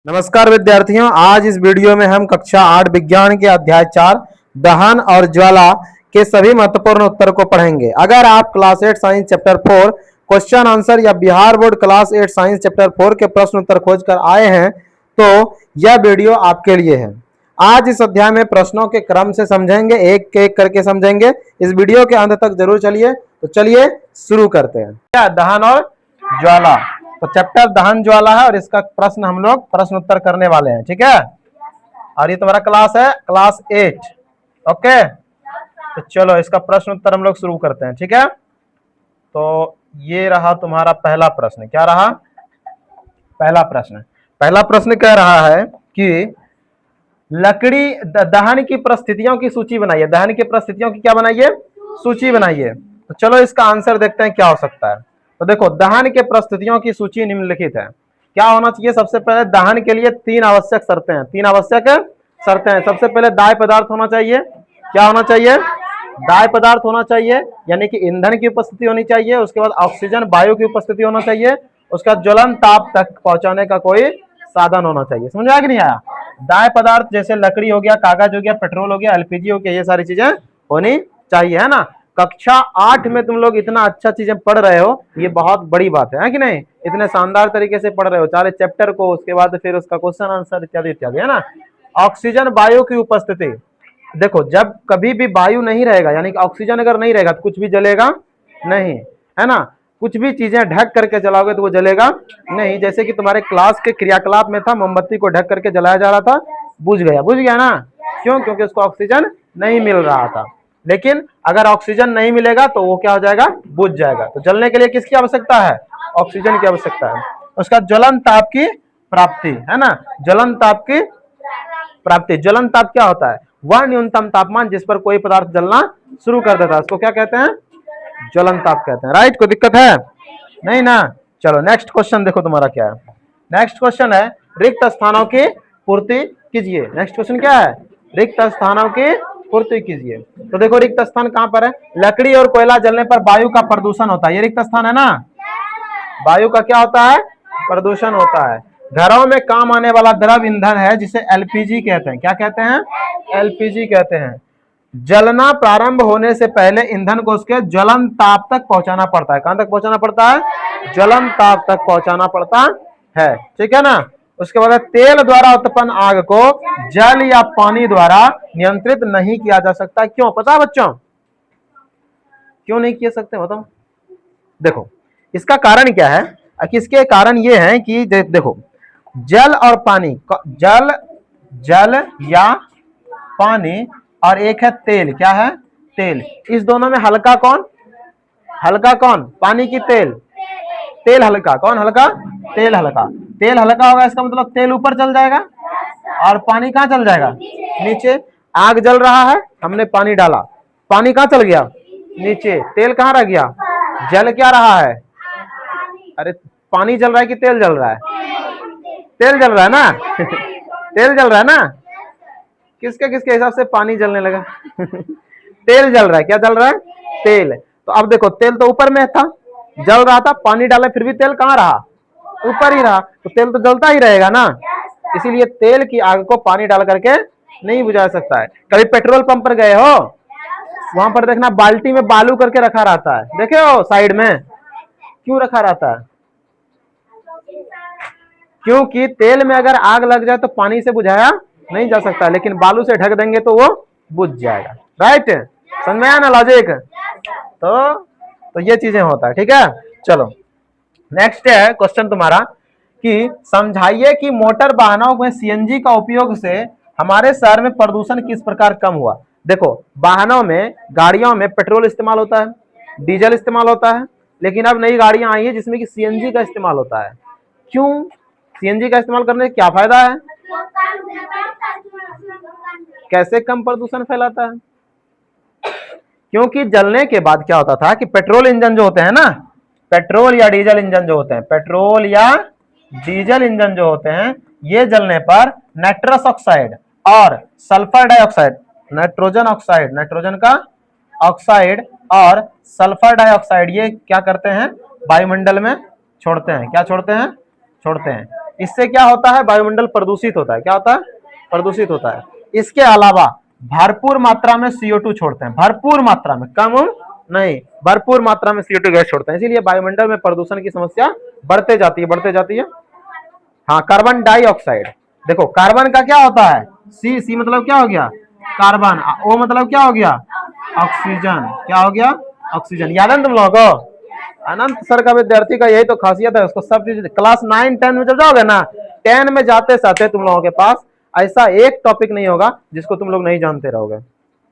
नमस्कार विद्यार्थियों, आज इस वीडियो में हम कक्षा 8 विज्ञान के अध्याय 4 दहन और ज्वाला के सभी महत्वपूर्ण उत्तर को पढ़ेंगे। अगर आप class 8 science chapter 4 question answer या Bihar board class 8 science chapter 4 के प्रश्न उत्तर खोज कर आए हैं तो यह वीडियो आपके लिए है। आज इस अध्याय में प्रश्नों के क्रम से समझेंगे, एक एक करके समझेंगे। इस वीडियो के अंत तक जरूर चलिए। तो चलिए शुरू करते हैं। क्या दहन और ज्वाला, तो चैप्टर दहन ज्वाला है और इसका प्रश्न हम लोग प्रश्न उत्तर करने वाले हैं, ठीक है। और ये तुम्हारा क्लास है क्लास 8, ओके। तो चलो इसका प्रश्न उत्तर हम लोग शुरू करते हैं, ठीक है। तो ये रहा तुम्हारा पहला प्रश्न। क्या रहा पहला प्रश्न? पहला प्रश्न कह रहा है कि लकड़ी दहन की परिस्थितियों की सूची बनाइए। दहन की परिस्थितियों की क्या बनाइए? सूची बनाइए। तो चलो इसका आंसर देखते हैं क्या हो सकता है। तो देखो, दहन के परिस्थितियों की सूची निम्नलिखित है। क्या होना चाहिए? सबसे पहले दहन के लिए 3 आवश्यक शर्तें हैं। 3 आवश्यक शर्तें हैं। सबसे पहले दाह्य पदार्थ होना चाहिए। क्या होना चाहिए? दाह्य पदार्थ होना चाहिए, यानी कि ईंधन की उपस्थिति होनी चाहिए। उसके बाद ऑक्सीजन वायु की उपस्थिति होना चाहिए। उसका ज्वलन ताप तक पहुंचाने का कोई साधन होना चाहिए। समझ आया कि नहीं आया? दाह्य पदार्थ जैसे लकड़ी हो गया, कागज हो गया, पेट्रोल हो गया, एलपीजी हो गया, ये सारी चीजें होनी चाहिए, है ना। कक्षा 8 में तुम लोग इतना अच्छा चीजें पढ़ रहे हो, ये बहुत बड़ी बात है कि नहीं? इतने शानदार तरीके से पढ़ रहे हो सारे चैप्टर को, उसके बाद फिर उसका क्वेश्चन आंसर इत्यादि इत्यादि, है ना। ऑक्सीजन वायु की उपस्थिति, देखो जब कभी भी वायु नहीं रहेगा, यानी कि ऑक्सीजन अगर नहीं रहेगा तो कुछ भी जलेगा नहीं, है ना। कुछ भी चीजें ढक करके जलाओगे तो वो जलेगा नहीं। जैसे कि तुम्हारे क्लास के क्रियाकलाप में था, मोमबत्ती को ढक करके जलाया जा रहा था, बुझ गया ना। क्यों? क्योंकि उसको ऑक्सीजन नहीं मिल रहा था। लेकिन अगर ऑक्सीजन नहीं मिलेगा तो वो क्या हो जाएगा? बुझ जाएगा। तो जलने के लिए किसकी आवश्यकता है? ऑक्सीजन की आवश्यकता है। उसका ज्वलन ताप की प्राप्ति, है ना। ज्वलन ताप की प्राप्ति। ज्वलन ताप क्या होता है? वह न्यूनतम तापमान जिस पर कोई पदार्थ जलना शुरू कर देता है, उसको क्या कहते हैं? ज्वलन ताप कहते हैं। राइट? कोई दिक्कत है? नहीं ना। चलो नेक्स्ट क्वेश्चन देखो तुम्हारा क्या है। नेक्स्ट क्वेश्चन है रिक्त स्थानों की पूर्ति कीजिए। नेक्स्ट क्वेश्चन क्या है? रिक्त स्थानों की पूर्ति कीजिए। तो देखो रिक्त स्थान कहां पर है? लकड़ी और कोयला जलने पर वायु का प्रदूषण होता है, ये रिक्त स्थान है ना। वायु का क्या होता है? प्रदूषण होता है। घरों में काम आने वाला द्रव ईंधन है जिसे एलपीजी कहते हैं। क्या कहते हैं? एलपीजी कहते हैं। जलना प्रारंभ होने से पहले ईंधन को उसके ज्वलन ताप तक पहुंचाना पड़ता है। कहां तक पहुंचाना पड़ता है? ज्वलन ताप तक पहुंचाना पड़ता है, ठीक है ना। उसके बाद तेल द्वारा उत्पन्न आग को जल या पानी द्वारा नियंत्रित नहीं किया जा सकता। क्यों पता है बच्चों? क्यों नहीं किया सकते बताओ? देखो इसका कारण क्या है? इसके कारण ये है कि देखो, जल और पानी, जल या पानी और एक है तेल। क्या है? तेल। इस दोनों में हल्का कौन? हल्का कौन? पानी की तेल? तेल हल्का। कौन हल्का? तेल हल्का। तेल हल्का होगा इसका मतलब तेल ऊपर चल जाएगा और पानी कहां चल जाएगा? नीचे। आग जल रहा है, हमने पानी डाला, पानी कहां चल गया? नीचे। तेल कहां रह गया? जल क्या रहा है? अरे पानी जल रहा है कि तेल जल रहा है? तेल जल रहा है ना। तेल जल रहा है ना। किसके किसके हिसाब से पानी जलने लगा? तेल जल रहा है। क्या जल रहा है? तेल। तो अब देखो, तेल तो ऊपर में था, जल रहा था, पानी डाला फिर भी तेल कहां रहा? ऊपर ही रहा। तो तेल तो जलता ही रहेगा ना। इसीलिए तेल की आग को पानी डाल करके नहीं बुझा सकता है। कभी पेट्रोल पंप पर गए हो, वहां पर देखना बाल्टी में बालू करके रखा रहता है, देखे हो साइड में? क्यों रखा रहता है? क्योंकि तेल में अगर आग लग जाए तो पानी से बुझाया नहीं जा सकता, लेकिन बालू से ढक देंगे तो वो बुझ जाएगा। राइट? समझ में आया ना लॉजिक? तो ये चीजें होता है, ठीक है। चलो नेक्स्ट है क्वेश्चन तुम्हारा कि समझाइए कि मोटर वाहनों में सीएनजी का उपयोग से हमारे शहर में प्रदूषण किस प्रकार कम हुआ। देखो, वाहनों में, गाड़ियों में पेट्रोल इस्तेमाल होता है, डीजल इस्तेमाल होता है, लेकिन अब नई गाड़ियां आई है जिसमें कि सीएनजी का इस्तेमाल होता है। क्यों? सीएनजी का इस्तेमाल करने से क्या फायदा है? कैसे कम प्रदूषण फैलाता है? क्योंकि जलने के बाद क्या होता था कि पेट्रोल इंजन जो होते हैं ना, पेट्रोल या डीजल इंजन जो होते हैं, पेट्रोल या डीजल इंजन जो होते हैं, ये जलने पर नाइट्रस ऑक्साइड और sulphur dioxide, nitrogen oxide, nitrogen का ऑक्साइड और सल्फर डाइऑक्साइड, ये क्या करते हैं? वायुमंडल में छोड़ते हैं। क्या छोड़ते हैं? छोड़ते हैं। इससे क्या होता है, वायुमंडल प्रदूषित होता है। क्या होता है, प्रदूषित होता है। इसके अलावा भरपूर मात्रा में CO2 छोड़ते हैं, भरपूर मात्रा में, कम नहीं, भरपूर मात्रा में CO2 गैस छोड़ते हैं, इसीलिए वायुमंडल में प्रदूषण की समस्या बढ़ते जाती है, बढ़ते जाती है। हाँ, कार्बन डाइऑक्साइड, देखो कार्बन का क्या होता है, सी मतलब क्या हो गया, कार्बन, ओ मतलब क्या हो गया, ऑक्सीजन, क्या हो गया, ऑक्सीजन। याद है तुम लोगों को, अनंत सर का विद्यार्थी का यही तो खासियत है, उसको सब चीज क्लास 9 10 में जब जाओगे ना, 10 में जाते साथे तुम लोगों के पास ऐसा एक टॉपिक नहीं होगा जिसको तुम लोग नहीं जानते रहोगे,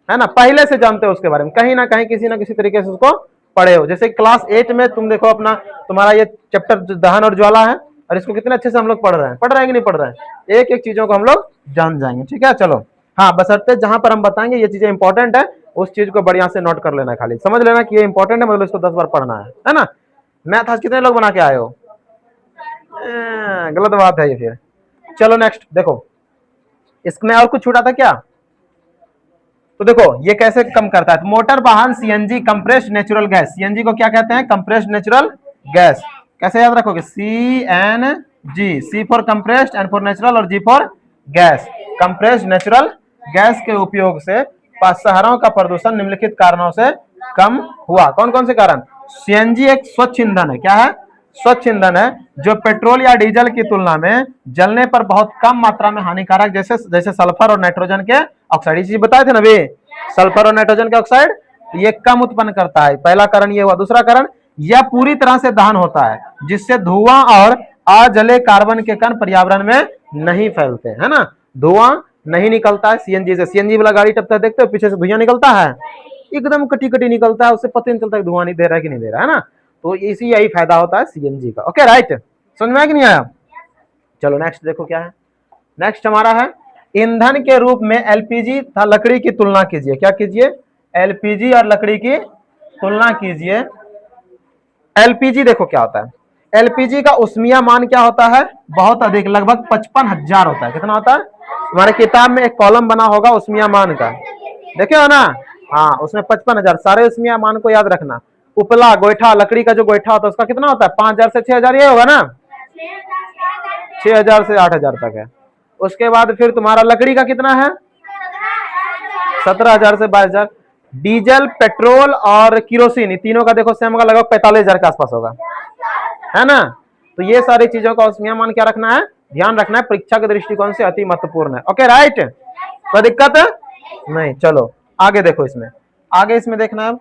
है ना, पहले से जानते हो उसके बारे में, कहीं ना कहीं किसी ना किसी तरीके से उसको पढ़े हो। जैसे क्लास 8 में तुम देखो अपना, तुम्हारा ये चैप्टर दहन और ज्वाला है, और इसको कितने अच्छे से हम लोग पढ़ रहे हैं कि नहीं पढ़ रहे हैं, एक एक चीजों को हम लोग जान जाएंगे। ठीक है, चलो, हाँ, बशर्ते जहां पर हम बताएंगे ये चीजें इंपॉर्टेंट है, उस चीज को बढ़िया से नोट कर लेना, खाली समझ लेना कि ये इंपॉर्टेंट है, मतलब इसको 10 बार पढ़ना है ना। मैथ आज कितने लोग बना के आए हो, गलत बात है ये फिर। चलो नेक्स्ट देखो, इसमें और कुछ छूटा था क्या, तो देखो ये कैसे कम करता है, तो मोटर वाहन CNG compressed natural gas, CNG को क्या कहते हैं, कंप्रेस्ड नेचुरल गैस, कैसे याद रखोगे, CNG, C for compressed, N for natural और G for gas. Compressed natural gas के उपयोग से शहरों का प्रदूषण निम्नलिखित कारणों से कम हुआ। कौन कौन से कारण, CNG एक स्वच्छ ईंधन है, क्या है, स्वच्छ ईंधन है, जो पेट्रोल या डीजल की तुलना में जलने पर बहुत कम मात्रा में हानिकारक, जैसे सल्फर और नाइट्रोजन के ऑक्साइड, ये बताए थे ना अभी, सल्फर और नाइट्रोजन के ऑक्साइड, ये कम उत्पन्न करता है, पहला कारण ये हुआ। दूसरा कारण, यह पूरी तरह से दहन होता है, जिससे धुआं और अजले कार्बन के कण पर्यावरण में नहीं फैलते, है ना, धुआं नहीं निकलता है CNG से। CNG वाला गाड़ी टपता देखते हो, पीछे से धुआं निकलता है, एकदम कटी कटी निकलता है, उससे पता नहीं चलता धुआं नहीं दे रहा है कि नहीं दे रहा है ना, तो इसी यही फायदा होता है CNG का। ओके राइट, समझ में आया कि नहीं आया। चलो नेक्स्ट देखो क्या है, नेक्स्ट हमारा है ईंधन के रूप में LPG था लकड़ी की तुलना कीजिए। क्या कीजिए, LPG और लकड़ी की तुलना कीजिए। LPG देखो क्या होता है, LPG का उष्मीय मान क्या होता है, बहुत अधिक, लगभग 55,000 होता है। कितना होता है, हमारे किताब में एक कॉलम बना होगा उष्मीय मान का, देखे हो ना, हाँ, उसमें 55,000, सारे उष्मीय मान को याद रखना। उपला गोईठा, लकड़ी का जो गोईठा होता है उसका कितना होता है, 5,000 से 6,000, ये होगा ना, 6,000 से 8,000 तक है। उसके बाद फिर तुम्हारा लकड़ी का कितना है, 17,000 से 22,000। डीजल, पेट्रोल और किरोसिन, तीनों का देखो सेम होगा, लगभग 45,000 के आसपास होगा, है ना। तो ये सारी चीजों का उष्मीय मान क्या रखना है, ध्यान रखना है, परीक्षा के दृष्टिकोण से अति महत्वपूर्ण है। ओके राइट, कोई दिक्कत है नहीं। चलो आगे देखो, इसमें आगे इसमें देखना है,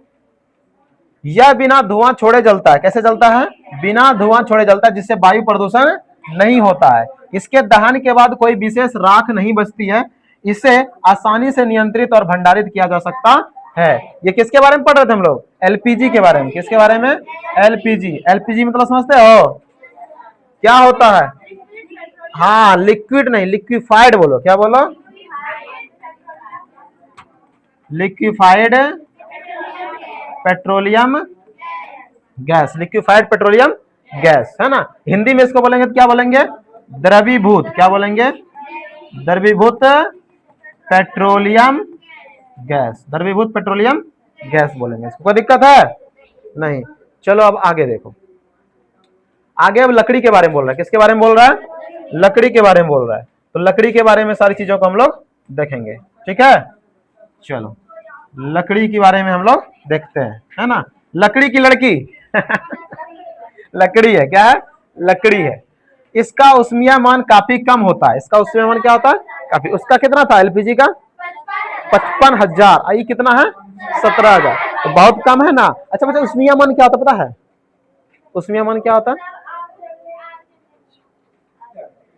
यह बिना धुआं छोड़े जलता है। कैसे जलता है, बिना धुआं छोड़े जलता है, जिससे वायु प्रदूषण नहीं होता है। इसके दहन के बाद कोई विशेष राख नहीं बचती है, इसे आसानी से नियंत्रित और भंडारित किया जा सकता है। ये किसके बारे में पढ़ रहे थे हम लोग, LPG के बारे में। किसके बारे में, LPG मतलब समझते हो क्या होता है, हाँ, लिक्विड नहीं, लिक्विफाइड बोलो, क्या बोलो, liquefied petroleum gas, liquefied petroleum gas, है ना। हिंदी में इसको बोलेंगे तो क्या बोलेंगे, द्रवीभूत, क्या बोलेंगे, द्रवीभूत पेट्रोलियम गैस, द्रवीभूत पेट्रोलियम गैस बोलेंगे इसको। कोई दिक्कत है नहीं। चलो अब आगे देखो, आगे अब लकड़ी के बारे में बोल रहा है। किसके बारे में बोल रहा है, लकड़ी के बारे में बोल रहा है। तो लकड़ी के बारे में सारी चीजों को हम लोग देखेंगे, ठीक है। चलो लकड़ी के बारे में हम लोग देखते हैं, है ना। लकड़ी की लड़की लकड़ी है, क्या है, लकड़ी है। इसका उष्मीय मान काफी कम होता है। इसका उष्मीय मान क्या होता है, काफी। उसका कितना था LPG का, 55,000, आई कितना है, 17,000, तो बहुत कम है ना। अच्छा बच्चा, उष्मीय मान क्या होता पता है, उष्मीय मान क्या होता है,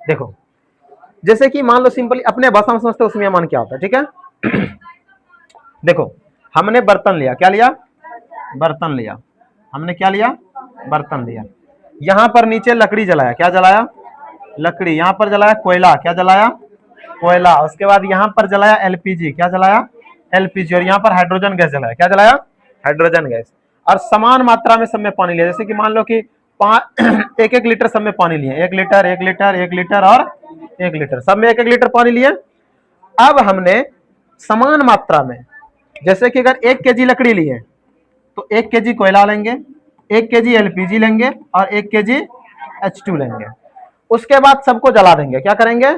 देखो जैसे कि मान लो सिंपली अपने भाषा में समझते उष्मीय मान क्या होता है, ठीक है। देखो हमने बर्तन लिया, क्या लिया, बर्तन लिया, हमने क्या लिया, बर्तन लिया। यहां पर नीचे लकड़ी जलाया, क्या जलाया, लकड़ी। यहां पर जलाया कोयला, क्या जलाया, कोयला। उसके बाद यहां पर जलाया LPG, क्या जलाया, LPG। और यहाँ पर हाइड्रोजन गैस जलाया, क्या जलाया, हाइड्रोजन गैस। और समान मात्रा में सब में पानी लिया, जैसे कि मान लो कि 1-1 लीटर सब में पानी लिए, 1 लीटर 1 लीटर 1 लीटर और 1 लीटर, सब में 1-1 लीटर पानी लिए। अब हमने समान मात्रा में, जैसे कि अगर 1 kg लकड़ी लिए तो 1 kg कोयला लेंगे, 1 kg LPG लेंगे और 1 kg H2 लेंगे। उसके बाद सबको जला देंगे। क्या करेंगे?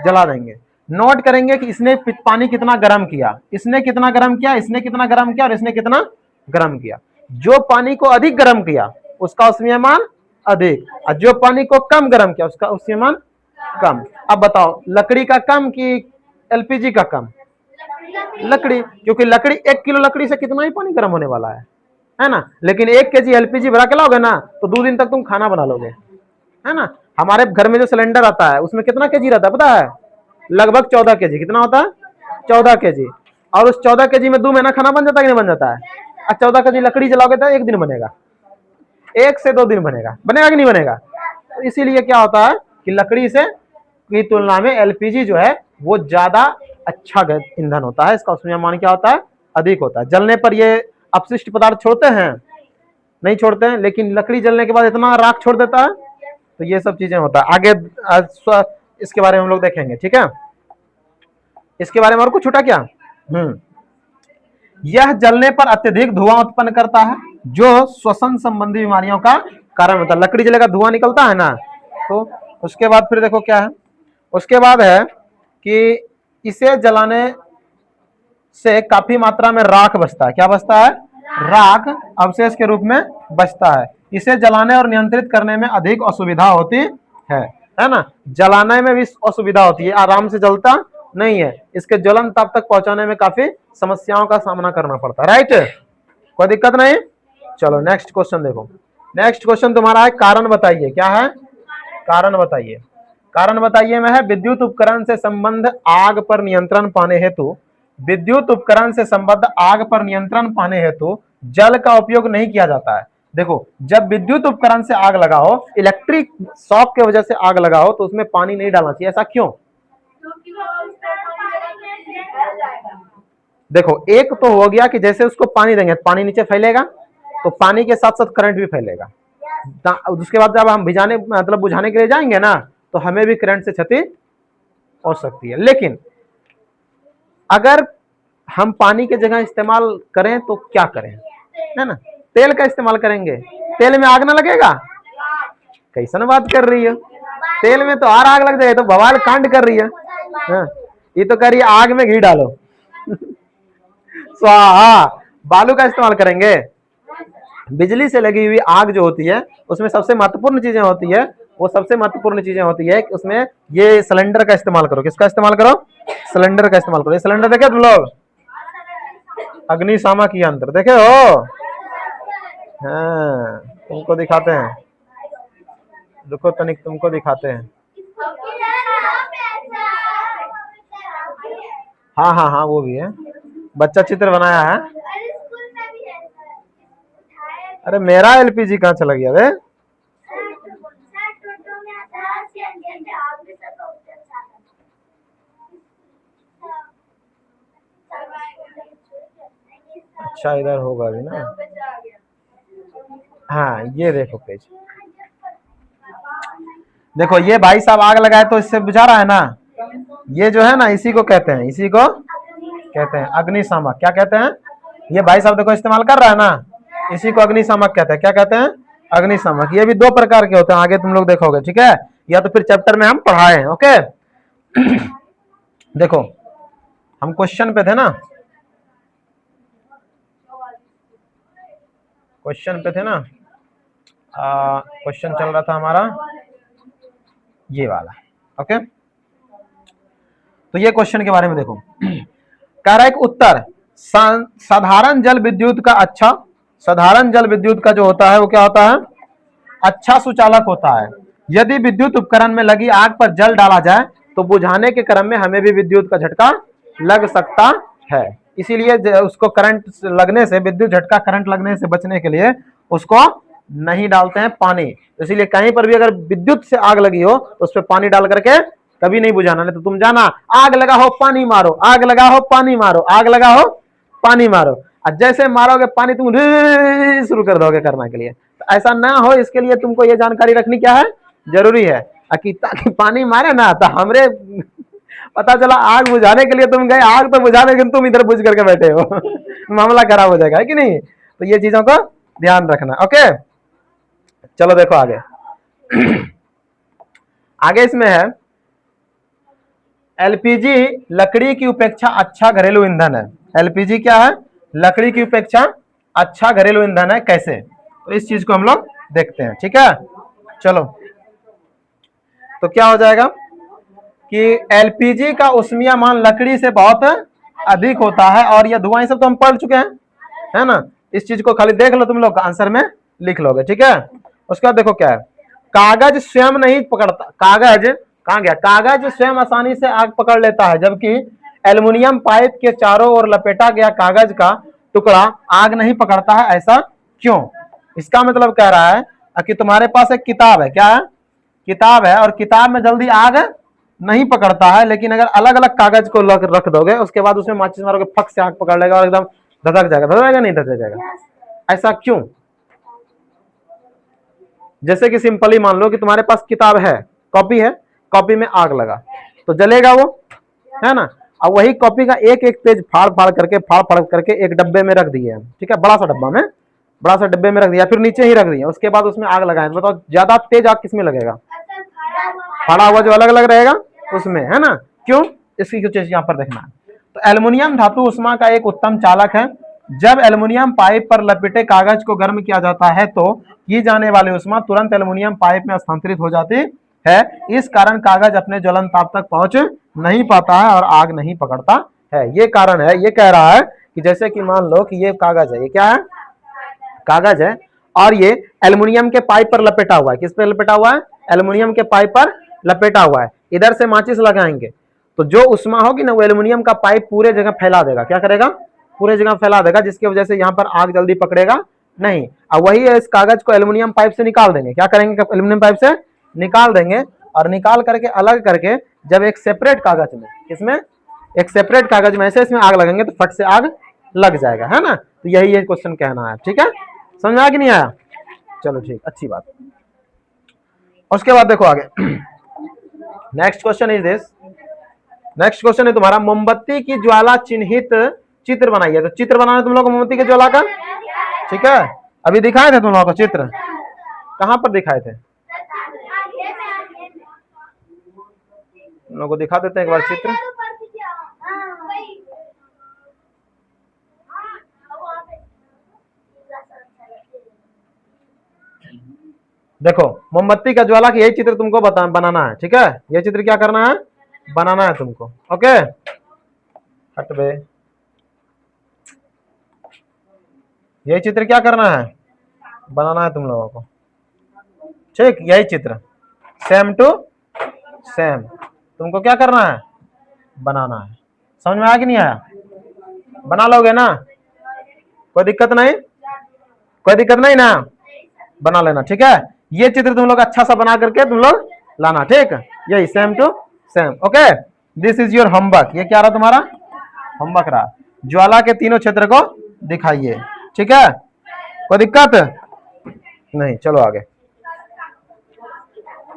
जला देंगे। नोट करेंगे कि इसने पानी कितना गर्म किया, इसने कितना गर्म किया, इसने कितना गर्म किया और इसने कितना गर्म किया। जो पानी को अधिक गर्म किया उसका उष्मीयमान अधिक, और जो पानी को कम गर्म किया उसका उष्मीयमान कम। अब बताओ लकड़ी का कम कि एलपीजी का कम? लकड़ी, क्योंकि लकड़ी 1 किलो लकड़ी से कितना ही पानी गर्म होने वाला है ना। लेकिन 1 केजी एलपीजी भरा के लाओगे ना तो 2 दिन तक तुम खाना बना लोगे, है ना। हमारे घर में जो सिलेंडर आता है उसमें कितना केजी रहता है पता है? लगभग 14 केजी। कितना होता है? 14 केजी। और उस 14 केजी में 2 महीना खाना बन जाता है कि नहीं बन जाता है? और 14 केजी लकड़ी जलाओगे तो 1 दिन बनेगा, 1 से 2 दिन बनेगा, बनेगा कि नहीं बनेगा? तो इसीलिए क्या होता है कि लकड़ी से की तुलना में एलपीजी जो है वो ज्यादा अच्छा ईंधन होता है, इसका उष्मीयमान क्या होता है? अधिक होता है। जलने पर ये अपशिष्ट पदार्थ छोड़ते हैं? नहीं छोड़ते हैं, लेकिन लकड़ी जलने के बाद इतना राख छोड़ देता है। तो ये सब चीजें होता है। आगे इसके बारे में हम लोग देखेंगे, ठीक है। इसके बारे में और कुछ छूटा क्या? यह जलने पर अत्यधिक धुआं उत्पन्न करता है जो श्वसन संबंधी बीमारियों का कारण होता है। लकड़ी जलेगा धुआं निकलता है ना। तो उसके बाद फिर देखो क्या है, उसके बाद है कि इसे जलाने से काफी मात्रा में राख बचता है। क्या बचता है? राख अवशेष के रूप में बचता है। इसे जलाने और नियंत्रित करने में अधिक असुविधा होती है ना। जलाने में भी असुविधा होती है, आराम से जलता नहीं है। इसके ज्वलन ताप तक पहुंचाने में काफी समस्याओं का सामना करना पड़ता है, राइट। कोई दिक्कत नहीं। चलो नेक्स्ट क्वेश्चन देखो। नेक्स्ट क्वेश्चन तुम्हारा है कारण बताइए। क्या है? कारण बताइए। कारण बताइए में है विद्युत उपकरण से संबंध आग पर नियंत्रण पाने हेतु, विद्युत उपकरण से संबद्ध आग पर नियंत्रण पाने हेतु जल का उपयोग नहीं किया जाता है। देखो जब विद्युत उपकरण से आग लगा हो, इलेक्ट्रिक शॉक की वजह से आग लगा हो, तो उसमें पानी नहीं डालना चाहिए। ऐसा क्यों? देखो एक तो हो गया कि जैसे उसको पानी देंगे पानी नीचे फैलेगा, तो पानी के साथ साथ करंट भी फैलेगा। उसके बाद जब हम भिजाने मतलब बुझाने के लिए जाएंगे ना तो हमें भी करंट से क्षति हो सकती है। लेकिन अगर हम पानी की जगह इस्तेमाल करें तो क्या करें, है ना। तेल का इस्तेमाल करेंगे, तेल में आग ना लगेगा? कैसन बात कर रही है, तेल में तो और आग लग जाए, तो बवाल कांड कर रही है। ये तो कह रही है आग में घी डालो। स्वाहा। बालू का इस्तेमाल करेंगे। बिजली से लगी हुई आग जो होती है उसमें सबसे महत्वपूर्ण चीजें होती है, वो सबसे महत्वपूर्ण चीजें होती है कि उसमें ये सिलेंडर का इस्तेमाल करो। किसका इस्तेमाल करो? सिलेंडर का इस्तेमाल करो। ये सिलेंडर देखे तुम लोग? अग्निशामक यंत्र देखे हो? हाँ तुमको दिखाते हैं, रुको तनिक तुमको दिखाते हैं। हाँ हाँ हाँ वो भी है, बच्चा चित्र बनाया है। अरे मेरा एलपीजी कहाँ चला गया बे? अच्छा इधर होगा भी ना। हाँ ये देखो पेज, देखो ये भाई साहब आग लगाए तो इससे बुझा रहा है ना। ये जो है ना इसी को कहते हैं, इसी को कहते हैं अग्निशामक। क्या कहते हैं? ये भाई साहब देखो इस्तेमाल कर रहा है ना, इसी को अग्निशामक कहते हैं। क्या कहते हैं? अग्निशामक। ये भी 2 प्रकार के होते हैं, आगे तुम लोग देखोगे, ठीक है। या तो फिर चैप्टर में हम पढ़ाए हैं, ओके। देखो हम क्वेश्चन पे थे ना, क्वेश्चन पे थे ना। क्वेश्चन चल रहा था हमारा ये वाला, ओके। तो ये क्वेश्चन के बारे में देखो। कह रहा है उत्तर साधारण जल विद्युत का अच्छा, साधारण जल विद्युत का जो होता है वो क्या होता है? अच्छा सुचालक होता है। यदि विद्युत उपकरण में लगी आग पर जल डाला जाए तो बुझाने के क्रम में हमें भी विद्युत का झटका लग सकता है। इसीलिए उसको करंट लगने से, विद्युत झटका करंट लगने से बचने के लिए उसको नहीं डालते हैं पानी। इसीलिए कहीं पर भी अगर विद्युत से आग लगी हो तो उस पर पानी डाल करके कभी नहीं बुझाना। नहीं तो तुम जाना आग लगा हो पानी मारो, आग लगा हो पानी मारो, आग लगा हो पानी मारो, और जैसे मारोगे पानी तुम शुरू कर दोगे करने के लिए। तो ऐसा ना हो इसके लिए तुमको ये जानकारी रखनी क्या है? जरूरी है कि ताकि पानी मारे ना तो हमरे पता चला आग बुझाने के लिए तुम गए, आग तो बुझाने के तुम इधर बुझ करके बैठे हो। मामला खराब हो जाएगा, है कि नहीं। तो ये चीजों को ध्यान रखना, ओके। चलो देखो आगे। आगे इसमें है एलपीजी लकड़ी की उपेक्षा अच्छा घरेलू ईंधन है। एलपीजी क्या है? लकड़ी की उपेक्षा अच्छा घरेलू ईंधन है। कैसे? तो इस चीज को हम लोग देखते हैं। ठीक है, चलो। तो क्या हो जाएगा कि एलपीजी का ऊष्मीयमान लकड़ी से बहुत अधिक होता है, और यह धुआं, सब तो हम पढ़ चुके हैं, है ना। इस चीज को खाली देख लो, तुम लोग आंसर में लिख लोगे। ठीक है, उसके बाद देखो क्या है, कागज स्वयं नहीं पकड़ता। कागज कहां गया? कागज स्वयं आसानी से आग पकड़ लेता है, जबकि एल्युमिनियम पाइप के चारों ओर लपेटा गया कागज का टुकड़ा आग नहीं पकड़ता है, ऐसा क्यों? इसका मतलब कह रहा है कि तुम्हारे पास एक किताब है, क्या है? किताब है, और किताब में जल्दी आग नहीं पकड़ता है, लेकिन अगर अलग अलग कागज को रख दोगे, उसके बाद उसमें माचिस मारोगे, फक से आग पकड़ लेगा और एकदम धधक जाएगा। धधक जाएगा? नहीं धधक जाएगा। ऐसा क्यों? जैसे कि सिंपली मान लो कि तुम्हारे पास किताब है, कॉपी है, कॉपी में आग लगा तो जलेगा वो, है ना। अब वही कॉपी का एक एक पेज फाड़ फाड़ करके एक डब्बे में रख दिए, ठीक है, बड़ा सा डब्बे में रख दिया, फिर नीचे ही रख दिया, उसके बाद उसमें आग लगाए। बताओ ज्यादा तेज आग किसमें लगेगा? फाड़ा हुआ जो अलग अलग रहेगा उसमें, है ना। क्यों? इसकी कुछ यहाँ पर देखना है। तो एल्युमिनियम धातु उष्मा का एक उत्तम चालक है। जब एल्युमिनियम पाइप पर लपेटे कागज को गर्म किया जाता है तो की जाने वाली उष्मा तुरंत एल्युमिनियम पाइप में स्थानांतरित हो जाती है। इस कारण कागज अपने ज्वलन ताप तक पहुंच नहीं पाता है और आग नहीं पकड़ता है। ये कारण है। ये कह रहा है कि जैसे कि मान लो कि ये कागज है, ये क्या है? कागज है, और ये एल्युमिनियम के पाइप पर लपेटा हुआ है। किस पे लपेटा हुआ है? एल्युमिनियम के पाइप पर लपेटा हुआ है। इधर से माचिस लगाएंगे तो जो उष्मा होगी ना, वो एल्युमिनियम का पाइप पूरे जगह फैला देगा। क्या करेगा? पूरे जगह फैला देगा, जिसकी वजह से यहाँ पर आग जल्दी पकड़ेगा नहीं। अब वही है, इस कागज को एल्युमिनियम पाइप से निकाल देंगे। क्या करेंगे? एल्युमिनियम पाइप से निकाल देंगे, और निकाल करके अलग करके जब एक सेपरेट कागज में, इसमें एक सेपरेट कागज में ऐसे इसमें आग लगाएंगे तो फट से आग लग जाएगा, है ना। तो यही ये क्वेश्चन कहना है। ठीक है, समझ आया कि नहीं आया? चलो ठीक, अच्छी बात। उसके बाद देखो आगे, next question is this. Next question है तुम्हारा, मोमबत्ती की ज्वाला चिन्हित चित्र बनाइए। तो चित्र बनाना तुम लोग मोमबत्ती की ज्वाला का, ठीक है। अभी दिखाए थे तुम लोगों को चित्र, कहां पर दिखाए थे? तुम लोगों को दिखा देते हैं एक बार चित्र। देखो, मोमबत्ती का ज्वाला की यही चित्र तुमको बनाना है। ठीक है, ये चित्र क्या करना है? बनाना है तुमको। ओके, हट बे। यही चित्र क्या करना है? बनाना है तुम लोगों को। ठीक, यही चित्र सेम टू सेम तुमको क्या करना है? बनाना है। समझ में आया कि नहीं आया? बना लोगे ना? कोई दिक्कत नहीं? कोई दिक्कत नहीं ना? बना लेना। ठीक है, ये चित्र तुम लोग अच्छा सा बना करके तुम लोग लाना। ठीक, यही same to same. Okay, this is your homework. ये क्या रहा तुम्हारा? होमवर्क रहा। ज्वाला के तीनों क्षेत्र को दिखाइए। ठीक है, कोई दिक्कत नहीं? चलो आगे।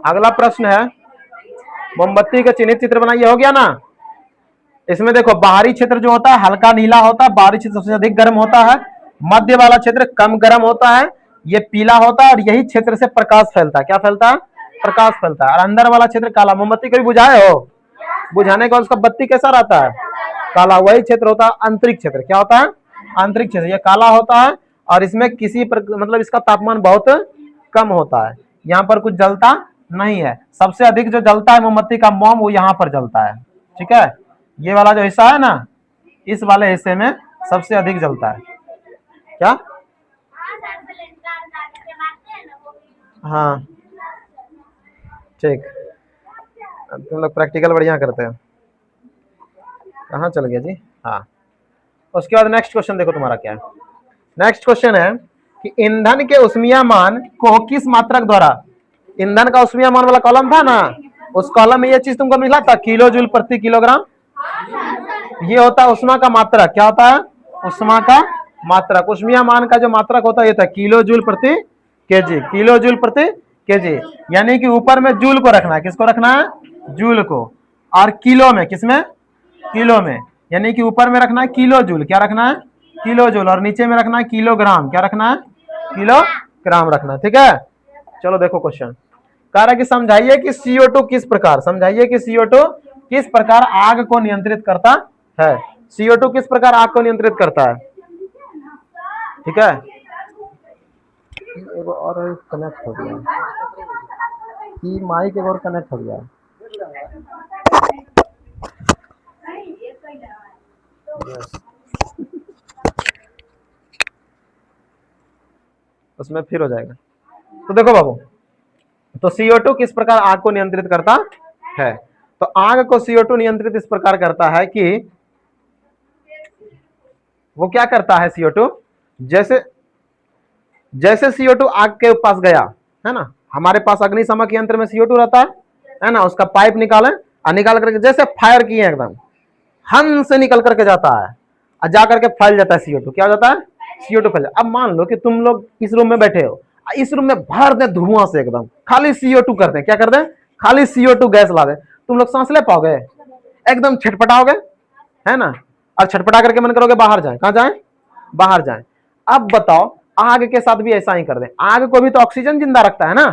अगला प्रश्न है, मोमबत्ती का चिन्हित चित्र बनाइए। हो गया ना? इसमें देखो, बाहरी क्षेत्र जो होता है हल्का नीला होता है, बाहरी क्षेत्र सबसे अधिक गर्म होता है, मध्य वाला क्षेत्र कम गर्म होता है, ये पीला होता है, और यही क्षेत्र से प्रकाश फैलता है। क्या फैलता है? प्रकाश फैलता है। और अंदर वाला क्षेत्र काला। मोमबत्ती कभी बुझाए हो? बुझाने के बाद उसका बत्ती कैसा रहता है? काला। वही क्षेत्र होता है आंतरिक क्षेत्र। क्या होता है? आंतरिक क्षेत्र। ये काला होता है, और इसमें मतलब इसका तापमान बहुत कम होता है। यहाँ पर कुछ जलता नहीं है। सबसे अधिक जो जलता है मोमबत्ती का मोम, वो यहाँ पर जलता है। ठीक है, ये वाला जो हिस्सा है ना, इस वाले हिस्से में सबसे अधिक जलता है। क्या? हाँ, ठीक। तुम लोग प्रैक्टिकल बढ़िया करते हैं। कहाँ चल गया जी? हाँ, उसके बाद नेक्स्ट क्वेश्चन देखो तुम्हारा क्या है। नेक्स्ट क्वेश्चन है कि ईंधन के ऊष्मीयमान को किस मात्रक द्वारा, ईंधन का ऊष्मीयमान वाला कॉलम था ना, उस कॉलम में ये चीज तुमको मिला था, किलो जूल प्रति किलोग्राम। ये होता है उष्मा का मात्रक। क्या होता है? उष्मा का मात्रक। ऊष्मीयमान का जो मात्रक होता है ये था किलो जूल प्रति केजी। किलो जूल प्रति केजी, यानी कि ऊपर में जूल को रखना है। किसको रखना है? जूल को। और किलो में, किसमें? किलो में, यानी कि ऊपर में रखना है किलो जूल। क्या रखना है? Kilo joule. और नीचे में रखना है किलोग्राम। क्या रखना है? किलोग्राम रखना है। ठीक है, चलो देखो क्वेश्चन। कह रहा है कि समझाइए कि CO2 किस प्रकार, समझाइए कि CO2 किस प्रकार आग को नियंत्रित करता है। CO2 किस प्रकार आग को नियंत्रित करता है। ठीक है, एक और कनेक्ट हो गया कि माइक एक और कनेक्ट हो गया। उसमें फिर हो जाएगा। तो देखो बाबू, तो CO2 किस प्रकार आग को नियंत्रित करता है। तो आग को CO2 नियंत्रित इस प्रकार करता है कि वो क्या करता है CO2, जैसे जैसे CO2 आग के पास गया है ना, हमारे पास अग्निशामक यंत्र में CO2 रहता है ना, उसका पाइप निकाले और निकाल करके जैसे फायर किए एकदम हन से निकल करके जाता है और जा करके फैल जाता है CO2। क्या हो जाता है, CO2 फैल जाता है। अब मान लो कि तुम लोग इस रूम में बैठे हो, इस रूम में भर दे धुआं से एकदम खाली CO2 करते हैं, क्या करते हैं, खाली CO2 गैस ला दे, तुम लोग सांस ले पाओगे, एकदम छटपटाओगे है ना, और छटपटा करके मन करोगे बाहर जाए, कहां जाए, बाहर जाए। अब बताओ आग के साथ भी ऐसा ही कर दे, आग को भी तो ऑक्सीजन जिंदा रखता है ना।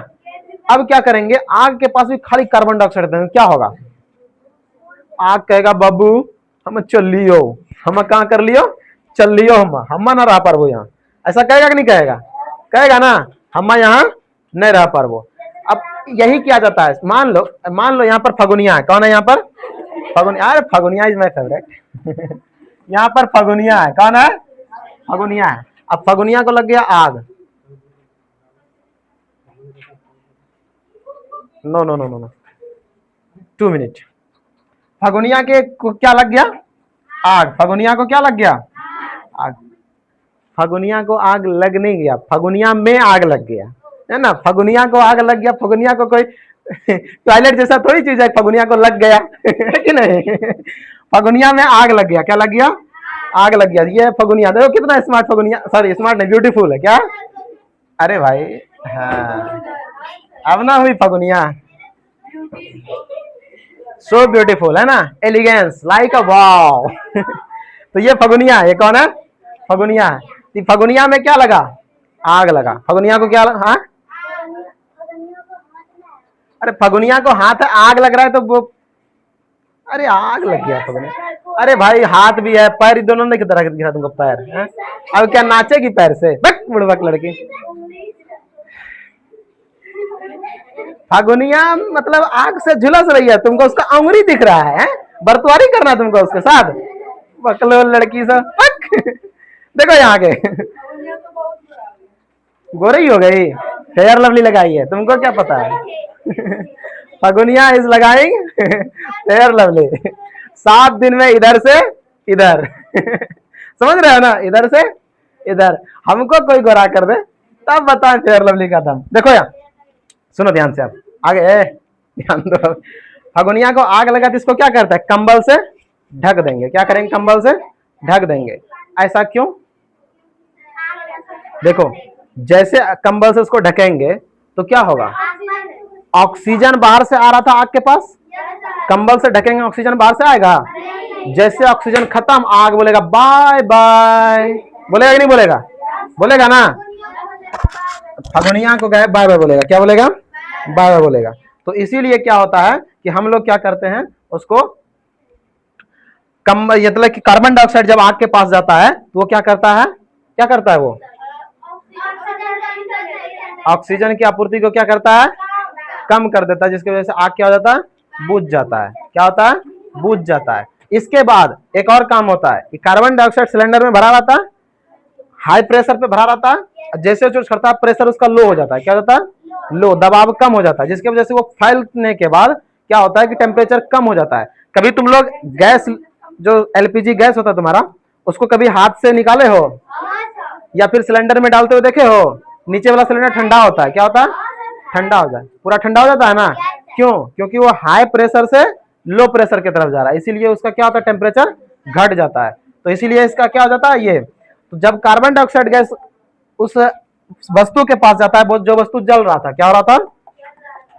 अब क्या करेंगे, आग के पास भी खाली कार्बन डाइऑक्साइड देंगे, क्या होगा, आग कहेगा बाबू हम चल लियो, हम कहां कर लियो, चल लियो, हम ना रह पार वो यहाँ, ऐसा कहेगा कि नहीं कहेगा, कहेगा ना, हम यहाँ नहीं रह पार वो। अब यही किया जाता है, मान लो यहाँ पर फगुनिया है, कौन है यहाँ पर, फगुनिया, अरे फगुनिया इज माय फेवरेट यहाँ पर फगुनिया है, कौन है, फगुनिया है। अब फगुनिया को लग गया आग, no no no no no 2 minute, Phaguniya के को क्या लग गया, आग, फगुनिया को क्या लग गया, आग, फगुनिया को आग लग नहीं गया, फगुनिया में आग लग गया है ना, फगुनिया को आग लग गया, फगुनिया को कोई टॉयलेट जैसा थोड़ी चीज है, फगुनिया को लग गया कि नहीं, फगुनिया में आग लग गया, क्या लग गया, आग लग गया। ये फगुनिया देखो कितना स्मार्ट, फगुनिया सॉरी स्मार्ट नहीं ब्यूटीफुल है, क्या, अरे भाई हाँ, अब ना हुई फगुनिया, सो ब्यूटीफुल है ना, एलिगेंस लाइक अ वाव तो ये फगुनिया है, ये कौन है, फगुनिया है। फगुनिया में क्या लगा, आग लगा, फगुनिया को क्या लगा, हाँ, अरे फगुनिया को हाथ आग लग रहा है तो वो, अरे आग लग गया फगुनिया, अरे भाई हाथ भी है पैर दोनों ने किस तरह दिखा तुमको पैर है? अब क्या नाचेगी पैर से, बुड़बक लड़की। फगुनिया मतलब आग से झुलस रही है, तुमको उसका अंगुरी दिख रहा है, बरतुआरी करना तुमको उसके साथ, बकलो लड़की से देखो यहाँ के गोरी हो गई, फेयर लवली लगाई है, तुमको क्या पता है फगुनिया इज लगाइंग फेयर लवली, 7 दिन में इधर से इधर समझ रहे हो ना, इधर से इधर, हमको कोई गोरा कर दे तब बताएं फेयर लवली का दम। देखो यहाँ सुनो ध्यान से, आप आगे ध्यान दो, फगुनिया को आग लगा तो इसको क्या करता है, कंबल से ढक देंगे, क्या करेंगे, कंबल से ढक देंगे। ऐसा क्यों, देखो जैसे कंबल से उसको ढकेंगे तो क्या होगा, ऑक्सीजन बाहर से आ रहा था आग के पास, कंबल से ढकेंगे ऑक्सीजन बाहर से आएगा, जैसे ऑक्सीजन खत्म आग बोलेगा बाय बाय, बोलेगा कि नहीं बोलेगा, बोलेगा ना, फगुनिया को गए बाय बाय बोलेगा, क्या बोलेगा, बाय बाय बोलेगा। तो इसीलिए क्या होता है कि हम लोग क्या करते हैं उसको कम, मतलब कि कार्बन डाइऑक्साइड जब आग के पास जाता है तो वो क्या करता है, क्या करता है, वो ऑक्सीजन की आपूर्ति को क्या करता है, कम कर देता है, जिसकी वजह से आग क्या हो जाता है, बुझ जाता है, क्या होता है, बुझ जाता है। इसके बाद एक और काम होता है कि कार्बन डाइऑक्साइड सिलेंडर में भरा रहता है, हाई प्रेशर पे भरा रहता है, जैसे जो करता है प्रेशर उसका लो हो जाता है, क्या होता है, लो, दबाव कम हो जाता है, जिसकी वजह से वो फैलने के बाद क्या होता है कि टेम्परेचर कम हो जाता है। कभी तुम लोग गैस, जो LPG गैस होता है तुम्हारा, उसको कभी हाथ से निकाले हो या फिर सिलेंडर में डालते हुए देखे हो, नीचे वाला सिलेंडर ठंडा होता है, क्या होता है, ठंडा हो जाए, पूरा ठंडा हो जाता है ना, क्यों, क्योंकि वो हाई प्रेशर से लो प्रेशर की तरफ जा रहा है, इसीलिए उसका क्या होता है, टेम्परेचर घट जाता है। तो इसीलिए इसका क्या हो जाता है, ये तो जब कार्बन डाइऑक्साइड गैस उस वस्तु के पास जाता है, जो वस्तु जल रहा था, क्या हो रहा था,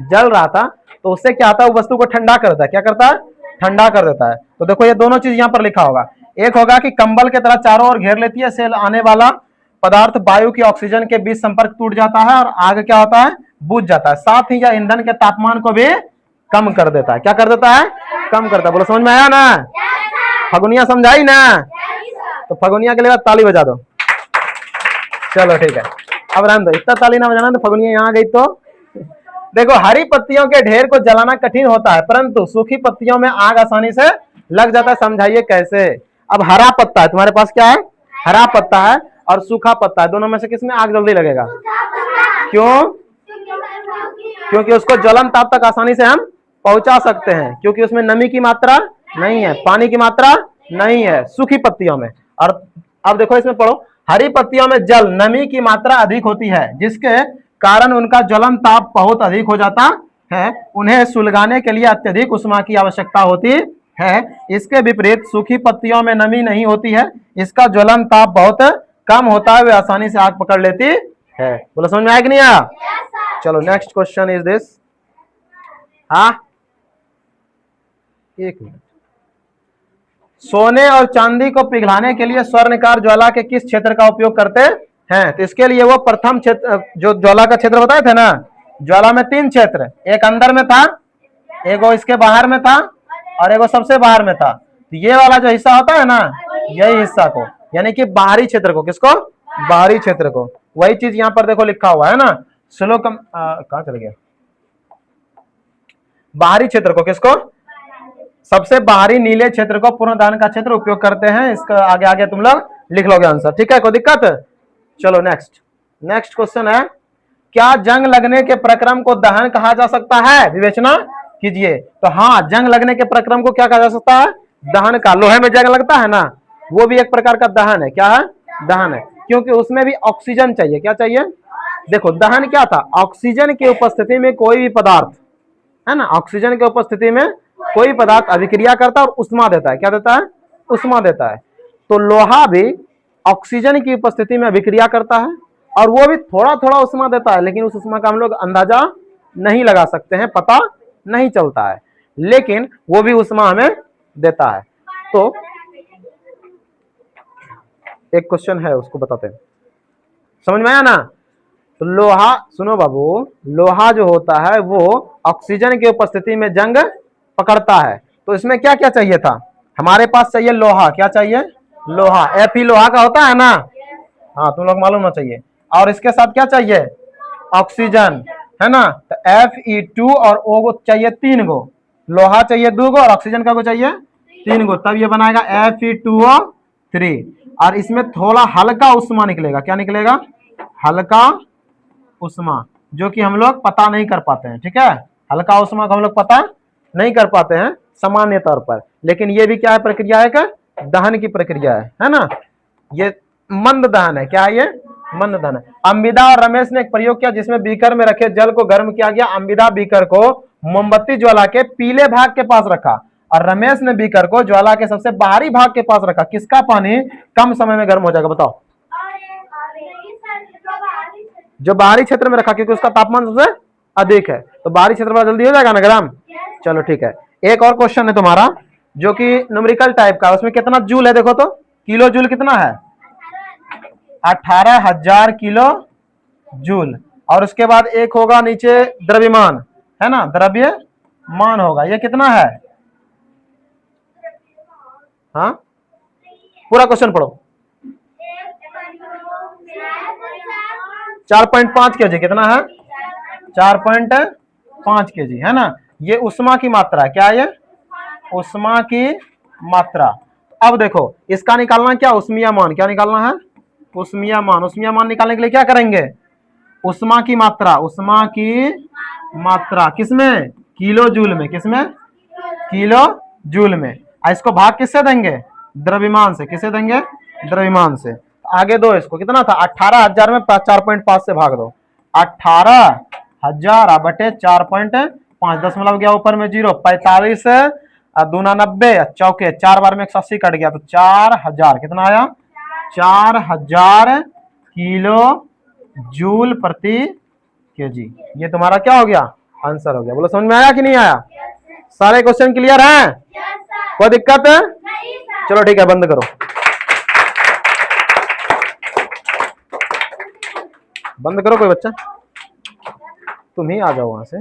जल रहा था, तो उससे क्या होता है, वो वस्तु को ठंडा कर देता है, क्या करता है, ठंडा कर देता है। तो देखो ये दोनों चीज यहाँ पर लिखा होगा, एक होगा कि कंबल के तरह चारों ओर घेर लेती है, से आने वाला पदार्थ वायु की ऑक्सीजन के बीच संपर्क टूट जाता है और आग क्या होता है, बुझ जाता है, साथ ही यह ईंधन के तापमान को भी कम कर देता है। क्या कर देता है? कम करता है। बोलो समझ में आया ना? फगुनिया समझाई ना? तो फगुनिया के लिए ताली बजा दो। चलो ठीक है, अब रहने दो, इतना ताली ना बजाना, तो फगुनिया यहाँ गई तो। देखो, हरी पत्तियों के ढेर को जलाना कठिन होता है, परंतु सूखी पत्तियों में आग आसानी से लग जाता है। समझाइए कैसे? अब हरा पत्ता है तुम्हारे पास, क्या है? हरा पत्ता है, और सूखा पत्ता है, दोनों में से किसमें आग जल्दी लगेगा? क्यों? क्योंकि उसको ज्वलन ताप तक आसानी से हम पहुंचा सकते हैं, क्योंकि उसमें नमी की मात्रा नहीं है, पानी की मात्रा नहीं है सूखी पत्तियों में। और अब देखो इसमें पढ़ो, हरी पत्तियों में जल नमी की मात्रा अधिक होती है, जिसके कारण उनका ज्वलन ताप बहुत अधिक हो जाता है। उन्हें सुलगाने के लिए अत्यधिक उष्मा की आवश्यकता होती है। इसके विपरीत सूखी पत्तियों में नमी नहीं होती है, इसका ज्वलन ताप बहुत कम होता है, वे आसानी से आग पकड़ लेती है। बोलो समझ में आया कि नहीं आया? चलो नेक्स्ट क्वेश्चन इज दिस। हाँ, एक मिनट। सोने और चांदी को पिघलाने के लिए स्वर्णकार ज्वाला के किस क्षेत्र का उपयोग करते हैं? तो इसके लिए वो प्रथम क्षेत्र, जो ज्वाला का क्षेत्र बताए थे ना, ज्वाला में 3 क्षेत्र, एक अंदर में था, एक वो इसके बाहर में था, और एक वो सबसे बाहर में था। तो ये वाला जो हिस्सा होता है ना, यही हिस्सा को, यानी कि बाहरी क्षेत्र को, किसको? बाहरी क्षेत्र को। वही चीज यहाँ पर देखो लिखा हुआ है ना, श्लोक कहाँ चल गया? बाहरी क्षेत्र को, किसको? सबसे बाहरी नीले क्षेत्र को पूर्ण दहन का क्षेत्र उपयोग करते हैं। इसका आगे आगे तुम लोग लिख लोगे आंसर, ठीक है? कोई दिक्कत? चलो नेक्स्ट क्वेश्चन है, क्या जंग लगने के प्रक्रम को दहन कहा जा सकता है? विवेचना कीजिए। तो हाँ, जंग लगने के प्रक्रम को क्या कहा जा सकता है? दहन का। लोहे में जंग लगता है ना, वो भी एक प्रकार का दहन है। क्या है? दहन है, क्योंकि उसमें भी ऑक्सीजन चाहिए। क्या चाहिए? देखो, दहन क्या था? ऑक्सीजन की उपस्थिति में कोई भी पदार्थ, है ना, ऑक्सीजन की उपस्थिति में कोई पदार्थ अभिक्रिया करता है और उष्मा देता है। क्या देता है? उष्मा देता है। तो लोहा भी ऑक्सीजन की उपस्थिति में अभिक्रिया करता है, और वो भी थोड़ा थोड़ा उष्मा देता है, लेकिन उस उष्मा का हम लोग अंदाजा नहीं लगा सकते हैं, पता नहीं चलता है, लेकिन वो भी उष्मा हमें देता है। तो एक क्वेश्चन है, उसको बताते हैं। समझ में आया ना? तो लोहा, सुनो बाबू, लोहा जो होता है वो ऑक्सीजन की उपस्थिति में जंग पकड़ता है। तो इसमें क्या क्या चाहिए था? हमारे पास चाहिए लोहा। क्या चाहिए? लोहा। Fe लोहा का होता है ना, हाँ, तुम लोग मालूम होना चाहिए। और इसके साथ क्या चाहिए? ऑक्सीजन, है ना। तो Fe2 और O को चाहिए 3 गो, लोहा चाहिए 2 गो, और ऑक्सीजन का को चाहिए 3 गो, तब ये बनाएगा Fe2O3। और इसमें थोड़ा हल्का उष्मा निकलेगा। क्या निकलेगा? हल्का उष्मा, जो कि हम लोग पता नहीं कर पाते हैं, ठीक है? हल्का उष्मा को हम लोग पता नहीं कर पाते हैं सामान्य तौर पर, लेकिन ये भी क्या है? प्रक्रिया है, दहन की प्रक्रिया है ना। ये मंद दहन है। क्या है ये? मंद दहन है। अंबिदा और रमेश ने एक प्रयोग किया, जिसमें बीकर में रखे जल को गर्म किया गया। अंबिदा बीकर को मोमबत्ती ज्वाला के पीले भाग के पास रखा, और रमेश ने बीकर को ज्वाला के सबसे बाहरी भाग के पास रखा। किसका पानी कम समय में गर्म हो जाएगा? बताओ। जो बाहरी क्षेत्र में रखा, क्योंकि उसका तापमान सबसे अधिक है, तो बाहरी क्षेत्र में जल्दी हो जाएगा ना गर्म। चलो ठीक है, एक और क्वेश्चन है तुम्हारा, जो कि न्यूमेरिकल टाइप का। उसमें कितना जूल है देखो तो, किलो जूल कितना है? 18,000 किलो जूल। और उसके बाद एक होगा नीचे द्रव्यमान, है ना, द्रव्यमान होगा। ये कितना है? हाँ, पूरा क्वेश्चन पढ़ो। 4.5 केजी। कितना है? 4.5 केजी, है ना। ये उष्मा की मात्रा है। क्या है ये? उष्मा की मात्रा। अब देखो, इसका निकालना क्या? उष्मीय मान। क्या निकालना है? उष्मीय मान। उष्मीय मान निकालने के लिए क्या करेंगे? उष्मा की मात्रा, उष्मा की मात्रा किसमें? किलो जूल में। किसमें? किलो जूल में। इसको भाग किससे देंगे? द्रव्यमान से। किससे देंगे? द्रव्यमान से। आगे दो इसको, कितना था? 18,000 में 4.5 से भाग दो। 18,000 बटे 4.5, दशमलव गया ऊपर में 0, 45 दूना 90, चौके 4 बार में 180 कट गया, तो 4,000 कितना आया? 4,000 किलो जूल प्रति केजी। ये तुम्हारा क्या हो गया? आंसर हो गया। बोलो समझ में आया कि नहीं आया? सारे क्वेश्चन क्लियर हैं? कोई दिक्कत है? चलो ठीक है, बंद करो। बंद करो कोई बच्चा। तुम ही आ जाओ वहां से।